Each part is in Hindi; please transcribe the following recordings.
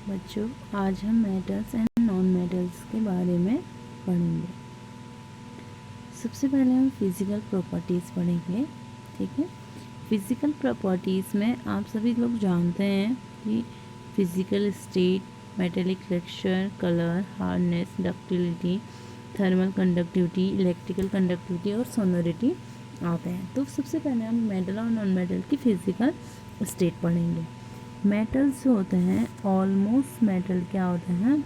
बच्चों, आज हम मेटल्स एंड नॉन मेटल्स के बारे में पढ़ेंगे। सबसे पहले हम फिज़िकल प्रॉपर्टीज़ पढ़ेंगे। ठीक है। फिज़िकल प्रॉपर्टीज़ में आप सभी लोग जानते हैं कि physical state, metallic structure, colour, hardness, ductility, thermal conductivity, electrical conductivity और सोनोरिटी आते हैं। तो सबसे पहले हम मेटल और नॉन मेटल की फिज़िकल स्टेट पढ़ेंगे। मेटल्स जो होते हैं, ऑलमोस्ट मेटल क्या होते हैं,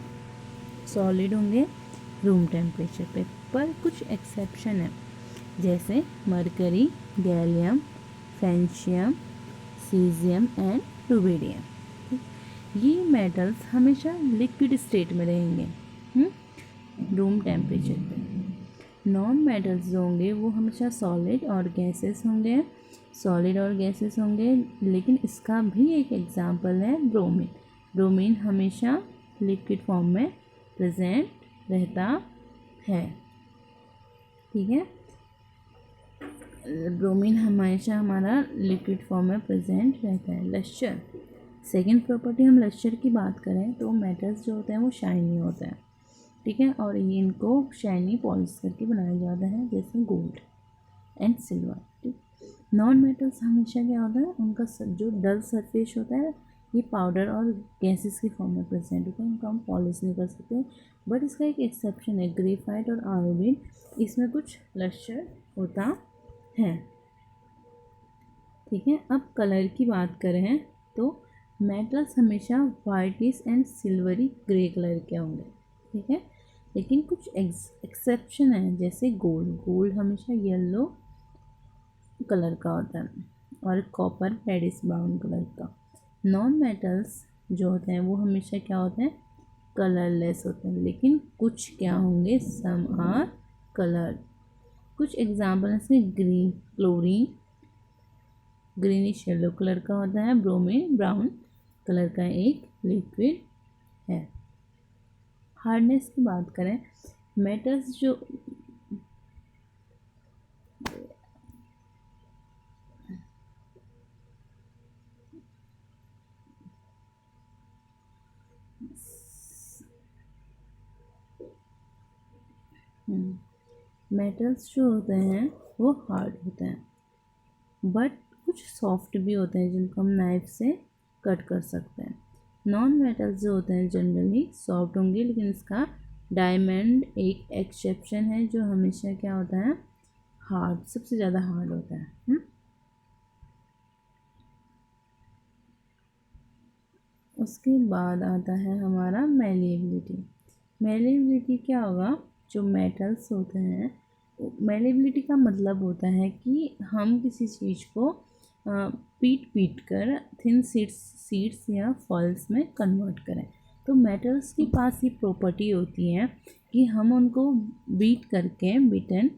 सॉलिड होंगे रूम टेम्परेचर पे, पर कुछ एक्सेप्शन है, जैसे mercury, gallium, francium, caesium and rubidium. ये मेटल्स हमेशा लिक्विड स्टेट में रहेंगे रूम टेम्परेचर पे। नॉन मेटल्स जो होंगे वो हमेशा सॉलिड और गैसेस होंगे, लेकिन इसका भी एक एग्जांपल है ब्रोमीन। ब्रोमीन हमेशा लिक्विड फॉर्म में प्रेजेंट रहता है। ठीक है, ब्रोमीन हमेशा हमारा लिक्विड फॉर्म में प्रेजेंट रहता है। लश्चर, सेकेंड प्रॉपर्टी, हम लश्चर की बात करें तो मेटल्स जो होते हैं वो शाइनी होते हैं। ठीक है, और ये इनको शाइनी पॉलिश करके बनाया जाता है, जैसे गोल्ड एंड सिल्वर। ठीक, नॉन मेटल्स हमेशा क्या होता है, उनका जो डल सरफेस होता है ये पाउडर और गैसेस की फॉर्म में प्रेजेंट होता है, इनको हम पॉलिश नहीं कर सकते। बट इसका एक एक्सेप्शन है, ग्रेफाइट और आयोडीन, इसमें कुछ लश्चर होता है। ठीक है, अब कलर की बात करें तो मेटल्स हमेशा whitish and silvery grey colour के होंगे। ठीक है, लेकिन कुछ एक्सेप्शन है, जैसे गोल्ड हमेशा येलो कलर का होता है और कॉपर रेडिश ब्राउन कलर का। नॉन मेटल्स जो होते हैं वो हमेशा क्या होते हैं, कलरलेस होते हैं, लेकिन कुछ क्या होंगे, सम आर कलर। कुछ एग्जाम्पल जैसे green, chlorine greenish yellow colour का होता है, ब्रोमीन ब्राउन कलर का एक लिक्विड है। हार्डनेस की बात करें, मेटल्स जो मेटल्स जो होते हैं वो हार्ड होते हैं, बट कुछ सॉफ्ट भी होते हैं जिनको हम नाइफ से कट कर सकते हैं। नॉन मेटल्स जो होते हैं जनरली सॉफ्ट होंगे, लेकिन इसका डायमंड एक एक्सेप्शन है, जो हमेशा क्या होता है, हार्ड, सबसे ज़्यादा हार्ड होता है। उसके बाद आता है हमारा मेलेबिलिटी। मेलेबिलिटी क्या होगा, जो मेटल्स होते हैं, मेलेबिलिटी का मतलब होता है कि हम किसी चीज़ को पीट कर थिन सीड्स या फॉल्स में कन्वर्ट करें। तो मेटल्स के पास ये प्रॉपर्टी होती है कि हम उनको बीट करके बिटन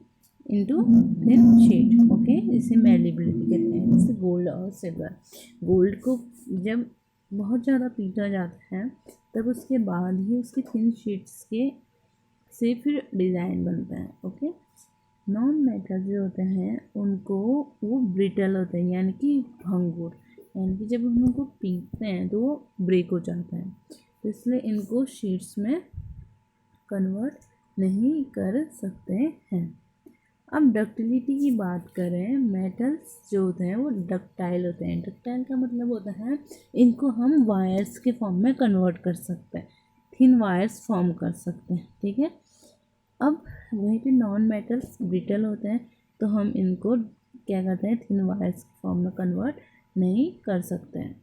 इनटू थिन शीट, ओके, इसे मेलेबिलिटी कहते हैं। जैसे गोल्ड और सिल्वर, गोल्ड को जब बहुत ज़्यादा पीटा जाता है तब उसके बाद ही उसकी थिन शीट्स के से फिर डिज़ाइन बनता है। ओके, नॉन मेटल जो होते हैं उनको वो ब्रिटल होते हैं, यानी कि भंगुर, यानी कि जब हम उनको पीटते हैं तो वो ब्रेक हो जाता है, तो इसलिए इनको शीट्स में कन्वर्ट नहीं कर सकते हैं। अब डक्टिलिटी की बात करें, मेटल्स जो होते हैं वो डक्टाइल होते हैं। डक्टाइल का मतलब होता है इनको हम वायर्स के फॉर्म में कन्वर्ट कर सकते हैं, थिन वायर्स फॉर्म कर सकते हैं। ठीक है, अब वहीं पे नॉन मेटल्स ब्रिटल होते हैं, तो हम इनको क्या करते हैं, थिन वायर्स के फॉर्म में कन्वर्ट नहीं कर सकते हैं।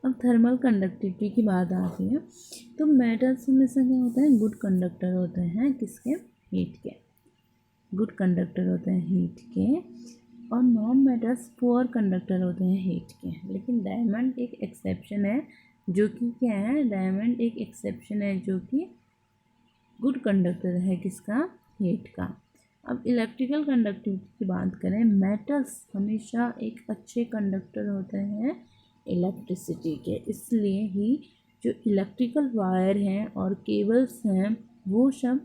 अब थर्मल कंडक्टिविटी की बात आती है, तो मेटल्स हमेशा क्या होते हैं, गुड कंडक्टर होते हैं, किसके, हीट के, गुड कंडक्टर होते हैं हीट के, और नॉन मेटल्स पुअर कंडक्टर होते हैं हीट के। लेकिन डायमंड एक एक्सेप्शन है, जो कि क्या है, डायमंड एक एक्सेप्शन है जो कि गुड कंडक्टर है, किसका, हीट का। अब इलेक्ट्रिकल कंडक्टिविटी की बात करें, मेटल्स हमेशा एक अच्छे कंडक्टर होते हैं इलेक्ट्रिसिटी के, इसलिए ही जो इलेक्ट्रिकल वायर हैं और केबल्स हैं वो सब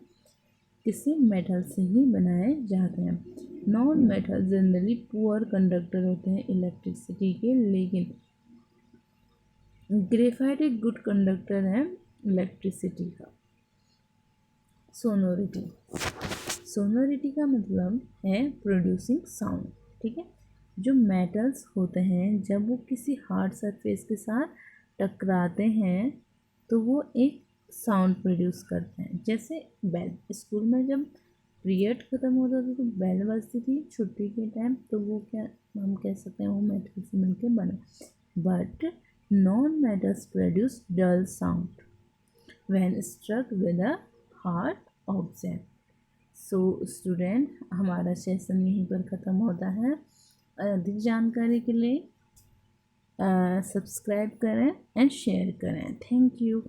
किसी मेटल से ही बनाए जाते हैं। Non metal generally poor conductor होते हैं इलेक्ट्रिसिटी के, लेकिन ग्रेफाइट एक गुड कंडक्टर है इलेक्ट्रिसिटी का। सोनोरिटी, सोनोरिटी का मतलब है प्रोड्यूसिंग साउंड, ठीक है। जो मेटल्स होते हैं जब वो किसी हार्ड सरफेस के साथ टकराते हैं तो वो एक साउंड प्रोड्यूस करते हैं। जैसे बेल, स्कूल में जब पीरियड ख़त्म होता था तो बेल बजती थी छुट्टी के टाइम, तो वो क्या हम कह सकते हैं, वो मेटल से मिलकर बना। But non metals produce dull sound when struck with a hard object. So student, हमारा सेशन यहीं पर ख़त्म होता है। अधिक जानकारी के लिए सब्सक्राइब करें एंड शेयर करें। Thank you.